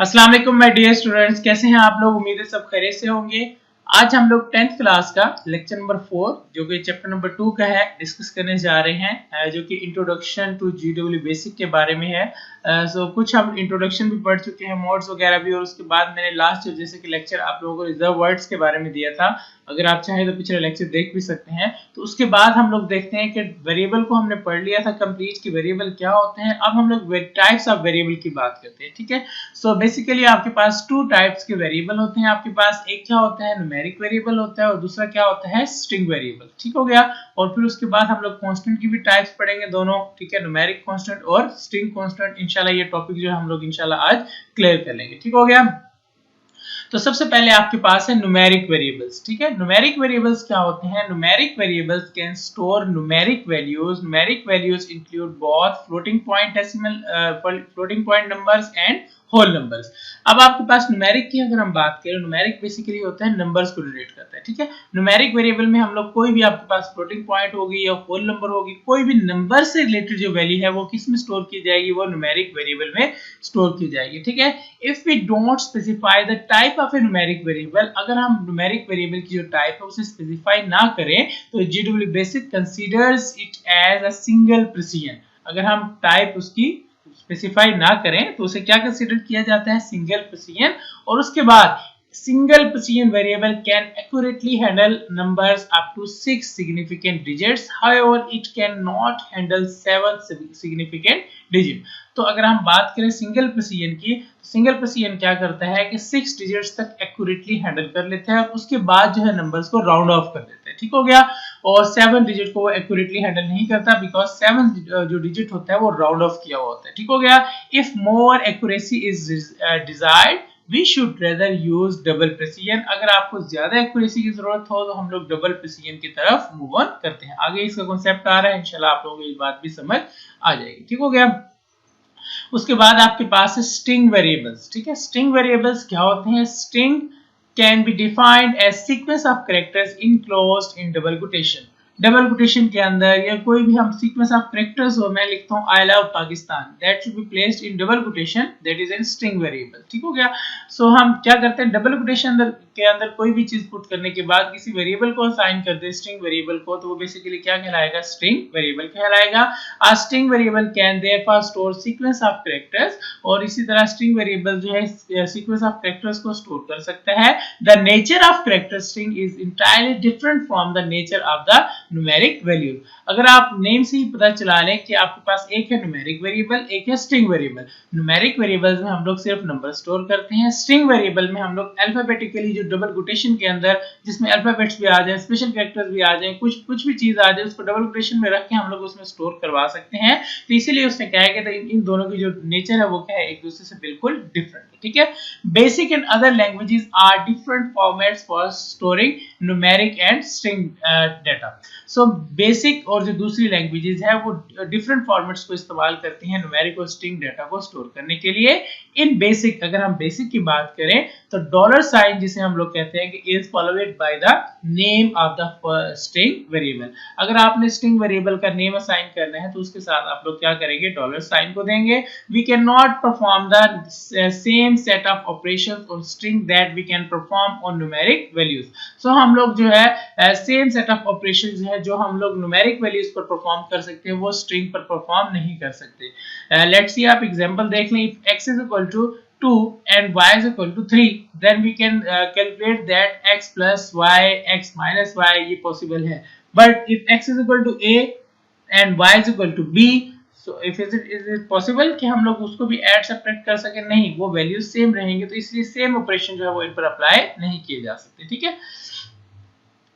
अस्सलाम वालेकुम my dear students, कैसे हैं आप लोग। उम्मीद है सब खैरियत से होंगे। आज हम लोग 10th क्लास का लेक्चर नंबर 4 जो कि चैप्टर नंबर 2 का है डिस्कस करने जा रहे हैं, जो कि इंट्रोडक्शन टू जीडब्ल्यू बेसिक के बारे में है। सो कुछ हम इंट्रोडक्शन भी पढ़ चुके हैं, मोड्स वगैरह भी, और उसके बाद मैंने लास्ट जैसे कि लेक्चर आप लोगों को रिजर्व वर्ड्स के बारे में दिया था। अगर आप चाहें तो पिछले लेक्चर देख भी सकते हैं। तो उसके बाद हम लोग देखते हैं कि वेरिएबल को हमने पढ़ लिया था कंप्लीट कि वेरिएबल क्या होते हैं। अब हम लोग टाइप्स ऑफ वेरिएबल की बात करते हैं, ठीक है। सो बेसिकली आपके पास टू टाइप्स के वेरिएबल होते हैं। आपके पास एक क्या होता है, न्यूमेरिक वेरिएबल होता है, और दूसरा क्या होता है, स्ट्रिंग वेरिएबल। ठीक हो गया। और फिर उसके बाद हम लोग कांस्टेंट की भी टाइप्स पढ़ेंगे दोनों, ठीक है, न्यूमेरिक कांस्टेंट और स्ट्रिंग कांस्टेंट। इंशाल्लाह ये टॉपिक जो है हम लोग इंशाल्लाह आज क्लियर कर लेंगे। ठीक हो गया। तो सबसे पहले आपके पास है न्यूमेरिक वेरिएबल्स, ठीक है। न्यूमेरिक वेरिएबल्स क्या होते हैं? Numeric variables can store numeric values. Numeric values include both floating point decimal floating point numbers and whole numbers. अब आपके पास न्यूमेरिक की अगर हम बात करें, न्यूमेरिक बेसिकली होता है नंबर्स को डिनोट करता है, ठीक है। न्यूमेरिक वेरिएबल में हम लोग कोई भी आपके पास फ्लोटिंग पॉइंट होगी या होल नंबर होगी, कोई भी नंबर से रिलेटेड जो वैल्यू है वो किस में स्टोर की जाएगी, वो न्यूमेरिक वेरिएबल में स्टोर की जाएगी, ठीक है। If we don't specify the type of a numeric variable, अगर हम न्यूमेरिक वेरिएबल की जो टाइप है उसे स्पेसिफाई ना करें तो GW basic considers it as a single precision. अगर हम टाइप उसकी स्पेसिफाई ना करें तो उसे क्या कंसीडर किया जाता है, सिंगल प्रिसिजन। और उसके बाद single precision variable can accurately handle numbers up to 6 significant digits. However, it cannot handle 7 significant digit. तो अगर हम बात करें सिंगल प्रिसिजन की, सिंगल प्रिसिजन क्या करता है कि 6 डिजिट्स तक एक्यूरेटली हैंडल कर लेता है, उसके बाद जो है नंबर्स को राउंड ऑफ कर देता है, ठीक हो गया। और 7 डिजिट को वो एक्यूरेटली हैंडल नहीं करता, बिकॉज 7 जो डिजिट होता है वो राउंड ऑफ किया हुआ होता है, ठीक हो गया। If more accuracy is desired we should rather use double precision। अगर आपको ज्यादा एक्यूरेसी की जरूरत हो तो हम लोग डबल प्रिसिजन की तरफ मूव ऑन करते हैं। आगे इसका कॉन्सेप्ट आ रहा है, इंशाल्लाह आप लोगों को ये बात भी समझ आ जाएगी, ठीक हो गया। उसके बाद आपके पास है स्ट्रिंग वेरिएबल्स, ठीक है। स्ट्रिंग वेरिएबल्स क्या होते हैं? String can be defined as sequence of characters enclosed in double quotation. Double quotation के अंदर या कोई भी हम सीक्वेंस ऑफ कैरेक्टर्स हो, मैं लिखता हूं I love Pakistan, that should be placed in double quotation, that is an string variable, ठीक हो गया। सो हम क्या करते हैं, डबल कोटेशन के अंदर कोई भी चीज पुट करने के बाद किसी वेरिएबल को असाइन करते हैं, स्ट्रिंग वेरिएबल को, तो वो बेसिकली क्या कहलाएगा, स्ट्रिंग वेरिएबल कहलाएगा। A string variable can therefore store sequence of characters, और इसी तरह स्ट्रिंग वेरिएबल जो है सीक्वेंस ऑफ कैरेक्टर्स को स्टोर कर सकता है। The nature of character string is entirely different from the nature of the numeric value. अगर आप नेम से ही पता चला लें कि आपके पास एक है न्यूमेरिक वेरिएबल, एक है स्ट्रिंग वेरिएबल। न्यूमेरिक वेरिएबल्स में हम लोग सिर्फ नंबर स्टोर करते हैं, स्ट्रिंग वेरिएबल में हम लोग अल्फाबेटिकली जो डबल कोटेशन के अंदर जिसमें अल्फाबेट्स भी आ जाए, स्पेशल कैरेक्टर्स भी आ जाए, कुछ भी चीज आ जाए, उसको डबल कोटेशन में रख के हम लोग उसमें स्टोर करवा सकते हैं। तो इसीलिए उसने कहा है कि इन दोनों की जो नेचर है वो क्या है, एक दूसरे से बिल्कुल डिफरेंट है, ठीक है। Basic and other languages are different formats for storing numeric and string data. So basic और जो दूसरी लैंग्वेजेस है वो डिफरेंट फॉर्मेट्स को इस्तेमाल करती हैं न्यूमेरिक और स्ट्रिंग डेटा को स्टोर करने के लिए। इन बेसिक, अगर हम बेसिक की बात करें तो डॉलर साइन जिसे हम लोग कहते हैं कि is followed by the name of the string variable. अगर आपने स्ट्रिंग वेरिएबल का नेम असाइन करना है तो उसके साथ आप लोग क्या करेंगे, डॉलर साइन को देंगे। We can not perform the same set of operations on string that we can perform on numeric values. So हम लोग जो है सेम सेट ऑफ ऑपरेशंस है जो हम लोग न्यूमेरिक वैल्यूज पर परफॉर्म कर सकते हैं वो स्ट्रिंग पर परफॉर्म नहीं कर सकते। लेट्स सी, आप एग्जांपल देख लें। If x is equal to 2 and y is equal to 3, then we can calculate that x plus y, x minus y ये possible है। But if x is equal to a and y is equal to b, so if is it possible कि हम लोग उसको भी add subtract कर सके? नहीं, वो वैल्यूज सेम रहेंगे, तो इसलिए सेम ऑपरेशन जो है वो इन पर अप्लाई नहीं किए जा सकते, ठीक है।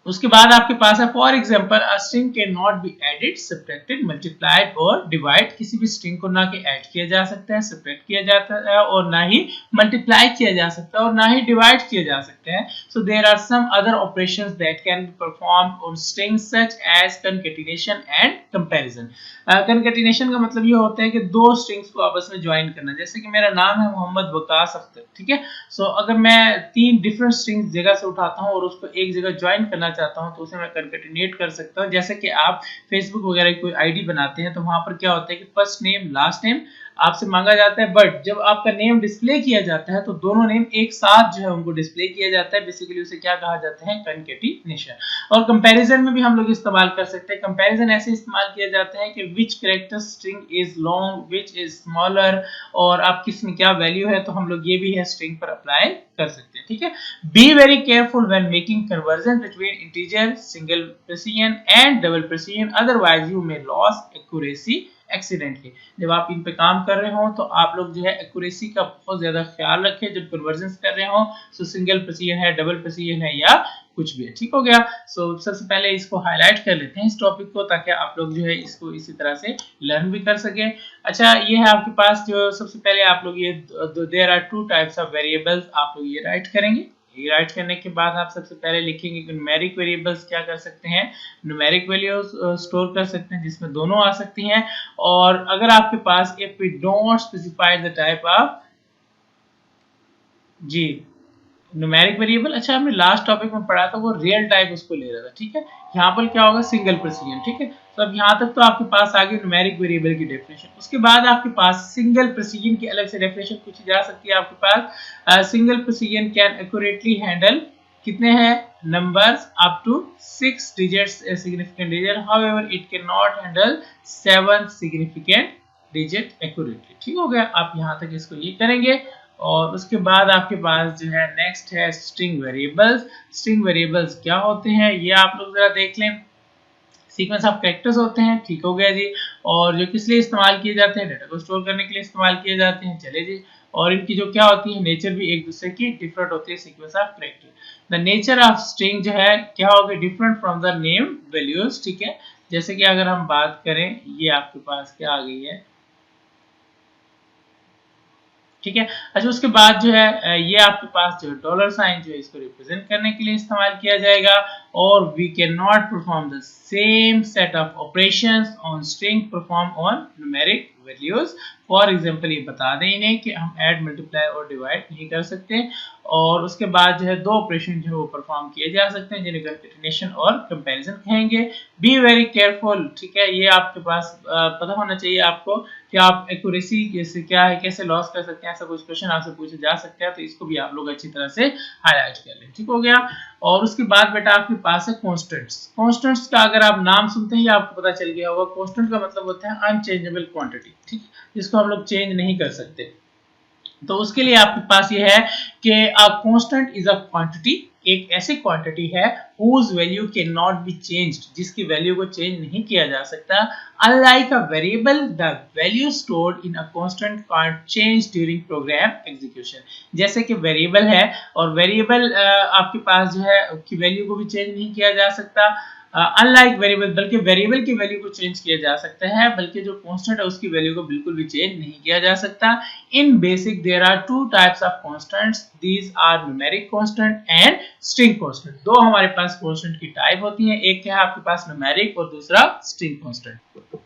उसके बाद आपके पास है for example a string can not be added, subtracted, multiplied और डिवाइड। किसी भी स्ट्रिंग को ना कि ऐड किया जा सकता है, सब्ट्रैक्ट किया जाता है, और ना ही मल्टीप्लाई किया जा सकता है, और ना ही डिवाइड किया जा सकता है। So there are some other operations that can be performed on strings such as concatenation and comparison. Concatenation का मतलब ये होता है कि दो स्ट्रिंग्स को आपस में ज्वाइन करना। जैसे कि मेरा नाम है मोहम्मद वकास अख्तर, ठीक है। सो अगर मैं 3 डिफरेंट स्ट्रिंग्स जगह से उठाता हूं और उसको एक जगह ज्वाइन करना चाहता हूं तो उसे मैं कंकैटिनेट कर सकता हूं। जैसे कि आप फेसबुक वगैरह की कोई आईडी बनाते हैं तो वहां पर क्या होता है कि फर्स्ट नेम लास्ट नेम आपसे मांगा जाता है, बट जब आपका नेम डिस्प्ले किया जाता है तो दोनों नेम एक साथ जो है उनको डिस्प्ले किया जाता है। बेसिकली उसे क्या कहा जाता है, कंकेटिनेशन। और कंपैरिजन में भी हम लोग इस्तेमाल कर सकते हैं। कंपैरिजन ऐसे इस्तेमाल किया जाता है कि विच character string is long, which is smaller, और आप किसमें क्या वैल्यू है, तो हम लोग ये भी है स्ट्रिंग पर अप्लाई कर सकते हैं। ठीक है, be very careful when making conversion between integer, single precision and double precision, otherwise you may loss accuracy accidentally. जब आप इन पे काम कर रहे हो तो आप लोग जो है एक्यूरेसी का बहुत ज्यादा ख्याल रखें जब कन्वर्जन कर रहे हो। सो सिंगल प्रेसिजन है, डबल प्रेसिजन है, या कुछ भी है। ठीक हो गया। सो सबसे पहले इसको हाईलाइट कर लेते हैं इस टॉपिक को, ताकि आप लोग जो है इसको इसी तरह से लर्न भी कर सके। अच्छा, ये है आपके पास जो सबसे पहले आप लोग ये there are two types of variables, आप लोग ये राइट करेंगे। ये राइट करने के बाद आप सबसे पहले लिखेंगे कि न्यूमेरिक वेरिएबल्स क्या कर सकते हैं, न्यूमेरिक वैल्यूज स्टोर कर सकते हैं जिसमें दोनों आ सकती हैं। और अगर आपके पास if we don't specify the type of जी न्यूमेरिक वेरिएबल, अच्छा हमने लास्ट टॉपिक में पढ़ा था वो रियल टाइप उसको ले रहा था। ठीक है, यहाँ पर क्या होगा, सिंगल प्रेसिजन। ठीक है, तो अब यहाँ तक तो आपके पास आ गई न्यूमेरिक वेरिएबल की डेफिनेशन। उसके बाद आपके पास सिंगल प्रेसिजन की अलग से डेफिनेशन पूछी जा सकती है। आपके पास single precision can accurately handle कितने हैं, numbers up to 6 digits significant digit, however it can not handle 7 significant digit accurately. ठीक हो गया, आप यहाँ तक इसको ये करेंगे। और उसके बाद आपके पास जो है नेक्स्ट है स्ट्रिंग वेरिएबल्स। स्ट्रिंग वेरिएबल्स क्या होते हैं ये आप लोग जरा देख लें। सीक्वेंस ऑफ कैरेक्टर्स होते हैं। ठीक हो गया जी। और जो किस लिए इस्तेमाल किए जाते हैं, डेटा को स्टोर करने के लिए इस्तेमाल किए जाते हैं। चले जी, और इनकी जो क्या होती है नेचर भी एक दूसरे की डिफरेंट होती है। Sequence of character, the nature of string जो है क्या होगा, different from the name values. ठीक है, जैसे कि अगर हम बात करें, ये आपके पास क्या आ गई है, ठीक है। अच्छा, उसके बाद जो है ये आपके पास जो डॉलर साइन जो है इसको रिप्रेजेंट करने के लिए इस्तेमाल किया जाएगा। और we can not perform the same set of operations on string perform on numeric values. For example ये बता दें इन्हें कि हम ऐड, मल्टीप्लाई और डिवाइड नहीं कर सकते। और उसके बाद जो है दो ऑपरेशन जो है वो परफॉर्म किए जा सकते हैं जिन्हें कंकेटिनेशन और कंपैरिजन कहेंगे। Be very careful. ठीक है, ये आपके पास पता होना चाहिए आपको कि आप एक्यूरेसी कैसे क्या है, कैसे लॉस कर सकते हैं। ऐसा कुछ क्वेश्चन आपसे पूछे जा सकते हैं, तो इसको भी आप लोग अच्छी तरह से हाईलाइट कर लें। ठीक हो गया। और उसके बाद बेटा आपके पास है कॉन्स्टेंट्स। कॉन्स्टेंट्स का अगर आप नाम सुनते ही आपको पता चल गया होगा, कॉन्स्टेंट का मतलब होता है अनचेंजेबल क्वांटिटी। ठीक, जिसको हम लोग चेंज नहीं कर सकते। तो उसके लिए आपके पास ये है कि a constant is a quantity, एक ऐसी क्वांटिटी है whose value cannot be changed, जिसकी वैल्यू को चेंज नहीं किया जा सकता। Unlike a variable, the value stored in a constant can't change during program execution। जैसे कि वेरिएबल है और वेरिएबल आपके पास जो है की वैल्यू को भी चेंज नहीं किया जा सकता। अनलाइक वेरिएबल, बल्कि वेरिएबल की वैल्यू को चेंज किया जा सकता है, बल्कि जो कांस्टेंट है उसकी वैल्यू को बिल्कुल भी चेंज नहीं किया जा सकता। In basic there are two types of constants, these are numeric constant and string constant. दो हमारे पास कांस्टेंट की टाइप होती है, एक है आपके पास न्यूमेरिक और दूसरा स्ट्रिंग कांस्टेंट।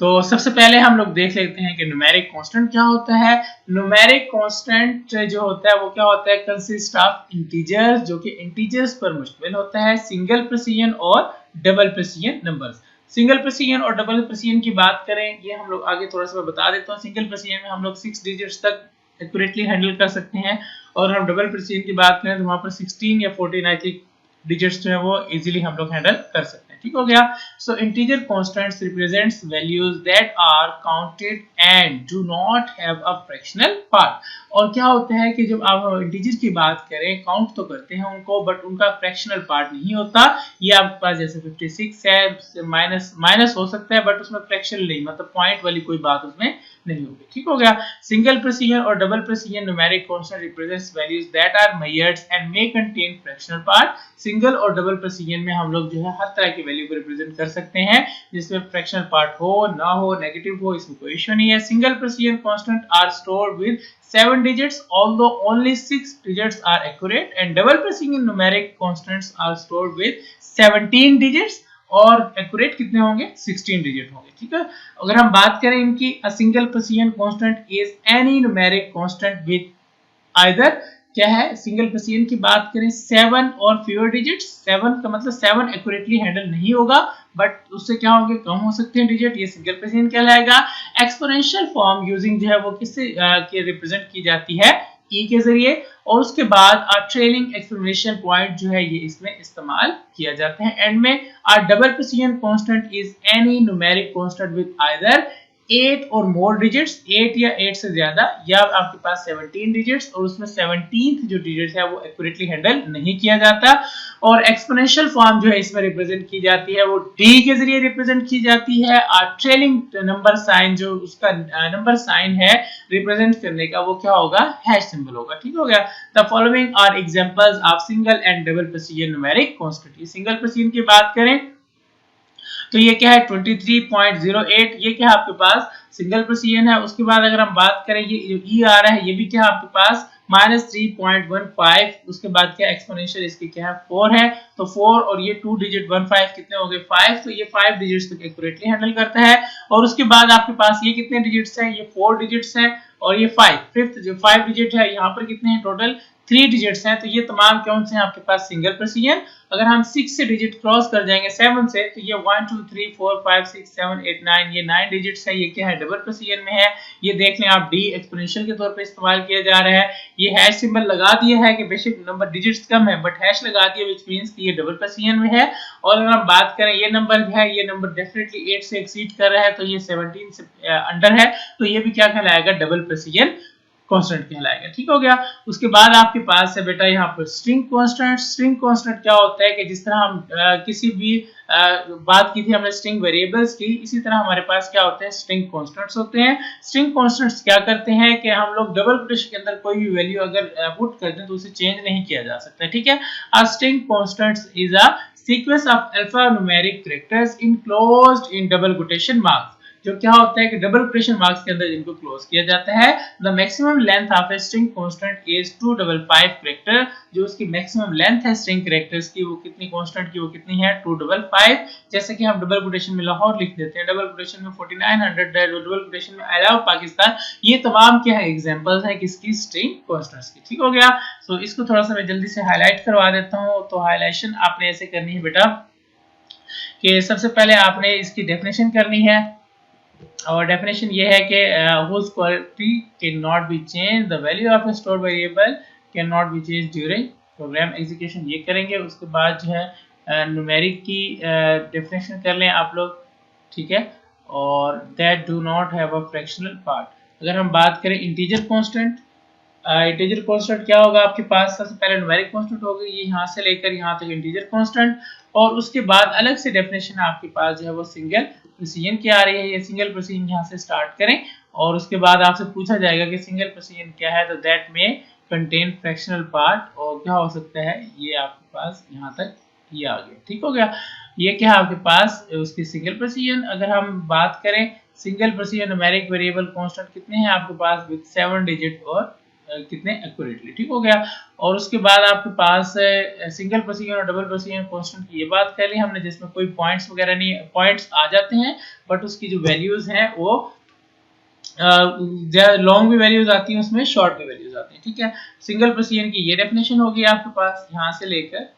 तो सबसे पहले हम लोग देख लेते हैं कि न्यूमेरिक कांस्टेंट क्या होता है। न्यूमेरिक कांस्टेंट जो होता है वो क्या होता है, कंसिस्ट ऑफ इंटीजर्स, जो कि इंटीजर्स पर मुश्तमिल होता है, सिंगल प्रेसिजन और double precision numbers. Single precision और डबल प्रेसिजन की बात करें, ये हम लोग आगे थोड़ा सा बता देता हूँ। सिंगल प्रेसिजन में हम लोग 6 डिजिट्स तक एक्यूरेटली हैंडल कर सकते हैं, और हम डबल प्रेसिजन की बात करें तो वहां पर 16 या 14 आई थिंक डिजिट्स जो है वो इजीली हम लोग हैंडल कर सकते हैं। ठीक हो गया। So integer constants represents values that are counted and do not have a fractional part. और क्या होता है कि जब आप इंटीजर की बात करें, काउंट तो करते हैं उनको, बट उनका फ्रैक्शनल पार्ट नहीं होता। ये आपके पास जैसे 56 है, माइनस हो सकता है, बट उसमें फ्रैक्शनल नहीं, मतलब पॉइंट वाली कोई बात उसमें नहीं होगी। ठीक हो गया। सिंगल प्रेसिजन और double precision numeric constant represents values that are measured and may contain fractional part. Single और डबल प्रेसिजन में हम लोग जो है हर तरह की वैल्यू को रिप्रेजेंट कर सकते हैं, जिसमें फ्रैक्शनल पार्ट हो ना हो, नेगेटिव हो, इसमें कोई इशू नहीं है। Single precision constant are stored with 7 digits, although only 6 digits are accurate, and double precision numeric constants are stored with 17 digits, और एक्यूरेट कितने होंगे, 16 डिजिट होंगे। ठीक है। अगर हम बात करें इनकी, a single precision constant is any numeric constant with either, क्या है, सिंगल प्रेसिजन की बात करें 7 और फ्यूअर डिजिट्स। 7 का मतलब 7 एक्यूरेटली हैंडल नहीं होगा, बट उससे क्या होंगे, कम हो सकते हैं डिजिट, ये सिंगल प्रेसिजन कहलाएगा। एक्सपोनेंशियल फॉर्म यूजिंग जो है वो किससे रिप्रेजेंट की जाती है, ई के जरिए, और उसके बाद ट्रेलिंग एक्सक्लेमेशन पॉइंट जो है ये इसमें इस्तेमाल किया जाता है। एंड में double precision constant is any numeric constant with either 8 और मोर डिजिट्स, 8 या 8 से ज्यादा, या आपके पास 17 डिजिट्स और उसमें 17th जो डिजिट है वो एक्यूरेटली हैंडल नहीं किया जाता। और एक्सपोनेंशियल फॉर्म जो है इसमें रिप्रेजेंट की जाती है वो डी के जरिए रिप्रेजेंट की जाती है। ट्रेलिंग नंबर साइन जो उसका नंबर साइन है रिप्रेजेंट करने का वो क्या होगा, हैश सिंबल होगा। ठीक हो गया। The following are examples of single and double precision numeric constant. ये सिंगल प्रेसिजन की बात करें तो ये क्या है 23.08, ये क्या है आपके पास सिंगल प्रेसिजन है। उसके बाद अगर हम बात करें ये ई आ रहा है, ये भी क्या है आपके पास -3.15। उसके बाद क्या एक्सपोनेंशियल इसके क्या है 4 है, तो 4 और ये 2 डिजिट 15 कितने हो गए 5, तो ये 5 डिजिट्स तक एक्यूरेटली हैंडल करता है। और उसके बाद आपके पास ये कितने डिजिट्स हैं, ये 4 डिजिट्स हैं, और ये 5 फिफ्थ जो 5 डिजिट है यहाँ पर कितने हैं टोटल 3 डिजिट्स हैं। तो ये तमाम कौन से हैं आपके पास सिंगल प्रेसिजन। अगर हम 6 से डिजिट क्रॉस कर जाएंगे 7 से, तो ये 1 2 3 4 5 6 7 8 9, ये 9 डिजिट्स है, ये क्या है डबल प्रेसिजन में है। ये देख लें आप डी एक्सपोनेंशियल के तौर पे इस्तेमाल किया जा रहा है। ये हैश सिंबल लगा दिया है कि बेशक नंबर डिजिट्स कम है बट हैश लगा दिया व्हिच मींस कि ये डबल प्रेसिजन में है। और अगर हम बात करें ये नंबर है, ये नंबर डेफिनेटली 8 से एक्सीड कर रहा है, तो ये 17 से अंडर है, तो ये भी क्या कहलाएगा डबल प्रेसिजन कांस्टेंट कहलाएगा। ठीक हो गया। उसके बाद आपके पास है बेटा यहाँ पर स्ट्रिंग कांस्टेंट। स्ट्रिंग कांस्टेंट क्या होता है कि जिस तरह हम किसी भी बात की थी हमने स्ट्रिंग वेरिएबल्स की, इसी तरह हमारे पास क्या होते हैं स्ट्रिंग कांस्टेंट्स होते हैं। स्ट्रिंग कांस्टेंट्स क्या करते हैं कि हम लोग डबल कोटेशन के अंदर कोई भी वैल्यू अगर पुट कर दें तो उसे चेंज नहीं किया जा सकता। ठीक है। A string constants is a sequence of alpha numeric characters enclosed in double quotation marks. जो क्या होता है कि डबल कोटेशन मार्क्स के अंदर जिनको क्लोज किया जाता है। The maximum length of a string constant is 255 character. जो उसकी मैक्सिमम लेंथ है स्ट्रिंग कैरेक्टर्स की वो कितनी कांस्टेंट की वो कितनी है 255। जैसे कि हम डबल कोटेशन में लाहौर लिख देते हैं, डबल कोटेशन में 4900 है, डबल कोटेशन में आई लव पाकिस्तान। ये तमाम क्या है एग्जांपल्स हैं किसकी स्ट्रिंग कांस्टेंट्स की। ठीक हो गया। सो इसको थोड़ा सा मैं जल्दी से हाईलाइट करवा देता हूं। तो हाईलाइटेशन आपने ऐसे करनी है बेटा कि सबसे पहले आपने इसकी डेफिनेशन करनी है, और डेफिनेशन ये है कि whose quality cannot be changed, the value of a stored variable cannot be changed during program execution। ये करेंगे। उसके बाद जो है न्यूमेरिक की डेफिनेशन कर लें आप लोग। ठीक है। और that do not have a fractional part। अगर हम बात करें इंटीजर कांस्टेंट, इंटीजर कांस्टेंट क्या होगा आपके पास, सबसे पहले न्यूमेरिक कांस्टेंट होगा ये यहाँ से लेकर यहाँ तक इंटीजर कांस्टेंट, और उसके बाद अलग से डेफिनेशन आपके पास जो है वो सिंगल प्रेसिजन की आ रही है। ये सिंगल प्रेसिजन यहाँ से स्टार्ट करें, और उसके बाद आपसे पूछा जाएगा कि सिंगल प्रेसिजन क्या है, तो दैट में कंटेन फ्रैक्शनल पार्ट, और क्या हो सकता है ये आपके पास यहाँ तक ये आ गया। ठीक हो गया। ये क्या है आपके पास उसकी सिंगल प्रेसिजन। अगर हम बात करें single precision numeric variable constant कितने हैं आपके पास विद 7 डिजिट और कितने एक्यूरेटली। ठीक हो गया। और उसके बाद आपके पास सिंगल प्रेसिजन और डबल प्रेसिजन कांस्टेंट की ये बात कर ली हमने, जिसमें कोई पॉइंट्स वगैरह नहीं, पॉइंट्स आ जाते हैं बट उसकी जो वैल्यूज हैं वो लॉन्ग भी वैल्यूज आती हैं उसमें, शॉर्ट भी वैल्यूज आती हैं। ठीक है। सिंगल प्रेसिजन की ये डेफिनेशन होगी आपके पास यहाँ से लेकर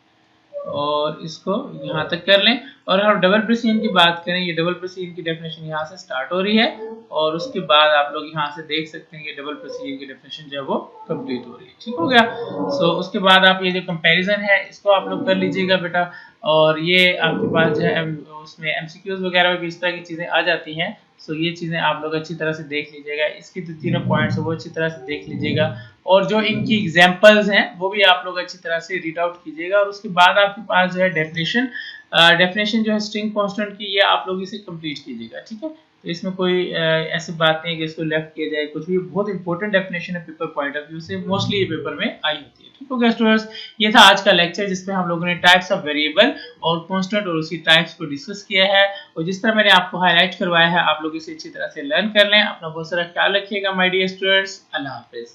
और इसको यहाँ तक कर लें। और हम डबल प्रेसिजन की बात करें, ये डबल प्रेसिजन की डेफिनेशन यहाँ से स्टार्ट हो रही है, और उसके बाद आप लोग यहाँ से देख सकते हैं कि डबल प्रेसिजन की डेफिनेशन जो है वो कंप्लीट हो रही है। ठीक हो गया। सो उसके बाद आप ये जो कंपैरिजन है इसको आप लोग कर लीजिएगा बेटा, और ये आपके पास जो है उसमें एमसीक्यूज वगैरह में भी इस तरह की चीजें आ जाती हैं। सो ये चीजें आप लोग अच्छी तरह से देख लीजिएगा, इसकी जो तीनों पॉइंट्स है वो अच्छी तरह से देख लीजिएगा, और जो इनकी एग्जांपल्स हैं वो भी आप लोग अच्छी तरह से रीड आउट कीजिएगा। और उसके बाद आपके पास जो है डेफिनेशन जो है स्ट्रिंग कांस्टेंट की, ये आप लोग इसे कंप्लीट कीजिएगा। ठीक है। तो इसमें कोई ऐसी बात नहीं है कि इसको लेफ्ट किया जाए, कुछ भी बहुत इंपॉर्टेंट डेफिनेशन है पेपर पॉइंट ऑफ व्यू से, मोस्टली ये पेपर में आई होती है। ठीक हो गया स्टूडेंट्स। ये था आज का लेक्चर जिसमें हम लोगों ने टाइप्स ऑफ वेरिएबल और कांस्टेंट और उसकी टाइप्स को डिस्कस किया है, और जिस तरह मैंने आपको हाईलाइट करवाया है आप लोग इसे अच्छी तरह से लर्न कर लें। अपना बहुत सारा ख्याल रखिएगा माय डियर स्टूडेंट्स। अल्लाह हाफिज।